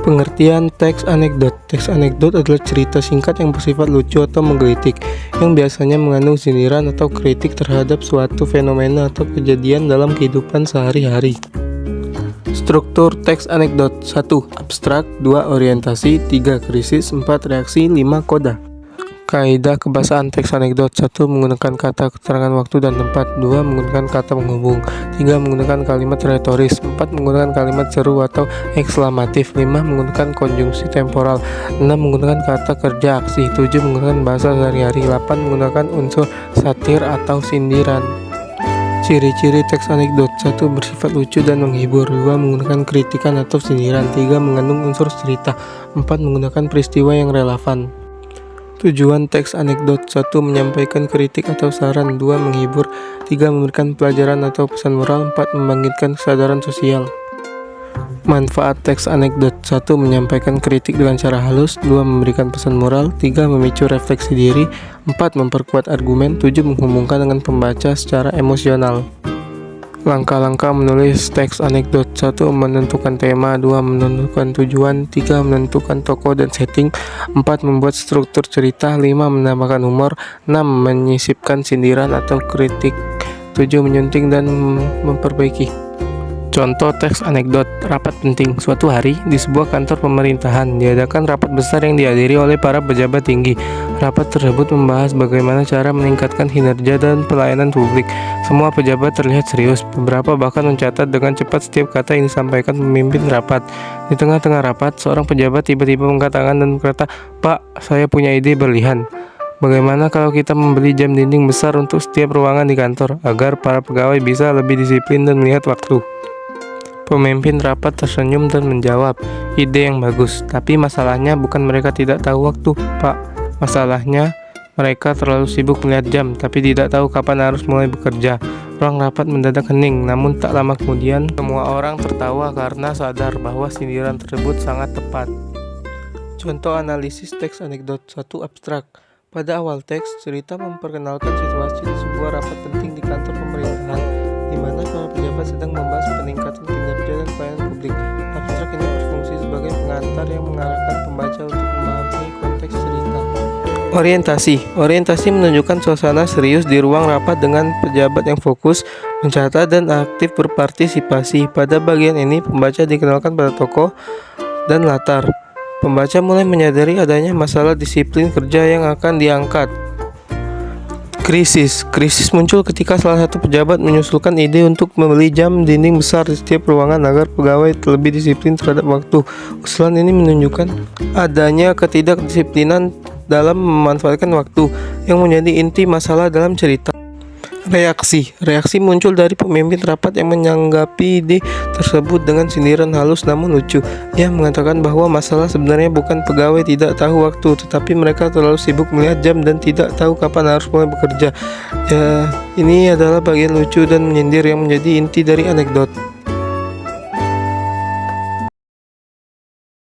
Pengertian teks anekdot. Teks anekdot adalah cerita singkat yang bersifat lucu atau menggelitik, yang biasanya mengandung sindiran atau kritik terhadap suatu fenomena atau kejadian dalam kehidupan sehari-hari. Struktur teks anekdot: 1. Abstrak, 2. Orientasi, 3. Krisis, 4. Reaksi, 5. Koda. Kaidah kebahasaan teks anekdot: 1. Menggunakan kata keterangan waktu dan tempat, 2. Menggunakan kata penghubung, 3. Menggunakan kalimat retoris, 4. Menggunakan kalimat seru atau ekslamatif, 5. Menggunakan konjungsi temporal, 6. Menggunakan kata kerja aksi, 7. Menggunakan bahasa sehari-hari, 8. Menggunakan unsur satir atau sindiran. Ciri-ciri teks anekdot: 1. Bersifat lucu dan menghibur, 2. Menggunakan kritikan atau sindiran, 3. Mengandung unsur cerita, 4. Menggunakan peristiwa yang relevan. Tujuan teks anekdot: 1. Menyampaikan kritik atau saran, 2. Menghibur, 3. Memberikan pelajaran atau pesan moral, 4. Membangkitkan kesadaran sosial. Manfaat teks anekdot: 1. Menyampaikan kritik dengan cara halus, 2. Memberikan pesan moral, 3. Memicu refleksi diri, 4. Memperkuat argumen, 7. Menghubungkan dengan pembaca secara emosional. Langkah-langkah menulis teks anekdot: 1. Menentukan tema, 2. Menentukan tujuan, 3. Menentukan tokoh dan setting, 4. Membuat struktur cerita, 5. Menambahkan humor, 6. Menyisipkan sindiran atau kritik, 7. Menyunting dan memperbaiki. Contoh teks anekdot: rapat penting. Suatu hari, di sebuah kantor pemerintahan, diadakan rapat besar yang dihadiri oleh para pejabat tinggi. Rapat tersebut membahas bagaimana cara meningkatkan kinerja dan pelayanan publik. Semua pejabat terlihat serius, beberapa bahkan mencatat dengan cepat setiap kata yang disampaikan pemimpin rapat. Di tengah-tengah rapat, seorang pejabat tiba-tiba mengangkat tangan dan berkata, "Pak, saya punya ide berlian. Bagaimana kalau kita membeli jam dinding besar untuk setiap ruangan di kantor, agar para pegawai bisa lebih disiplin dan melihat waktu?" Pemimpin rapat tersenyum dan menjawab, "Ide yang bagus, tapi masalahnya bukan mereka tidak tahu waktu, Pak. Masalahnya, mereka terlalu sibuk melihat jam, tapi tidak tahu kapan harus mulai bekerja." Ruang rapat mendadak hening, namun tak lama kemudian, semua orang tertawa karena sadar bahwa sindiran tersebut sangat tepat. Contoh analisis teks anekdot: 1. Abstrak. Pada awal teks, cerita memperkenalkan situasi di sebuah rapat penting di kantor pemerintahan, di mana para pejabat sedang membahas peningkatan kinerja dan pelayanan publik. Abstrak ini berfungsi sebagai pengantar yang mengarahkan pembaca untuk memahami konteks cerita. Orientasi. Orientasi menunjukkan suasana serius di ruang rapat dengan pejabat yang fokus, mencatat, dan aktif berpartisipasi. Pada bagian ini, pembaca dikenalkan pada tokoh dan latar. Pembaca mulai menyadari adanya masalah disiplin kerja yang akan diangkat. Krisis. Krisis muncul ketika salah satu pejabat menyusulkan ide untuk membeli jam dinding besar di setiap ruangan agar pegawai lebih disiplin terhadap waktu. Usulan ini menunjukkan adanya ketidakdisiplinan dalam memanfaatkan waktu, yang menjadi inti masalah dalam cerita. Reaksi. Reaksi muncul dari pemimpin rapat yang menanggapi ide tersebut dengan sindiran halus namun lucu. Ia mengatakan bahwa masalah sebenarnya bukan pegawai tidak tahu waktu, tetapi mereka terlalu sibuk melihat jam dan tidak tahu kapan harus mulai bekerja. Ya, ini adalah bagian lucu dan menyindir yang menjadi inti dari anekdot.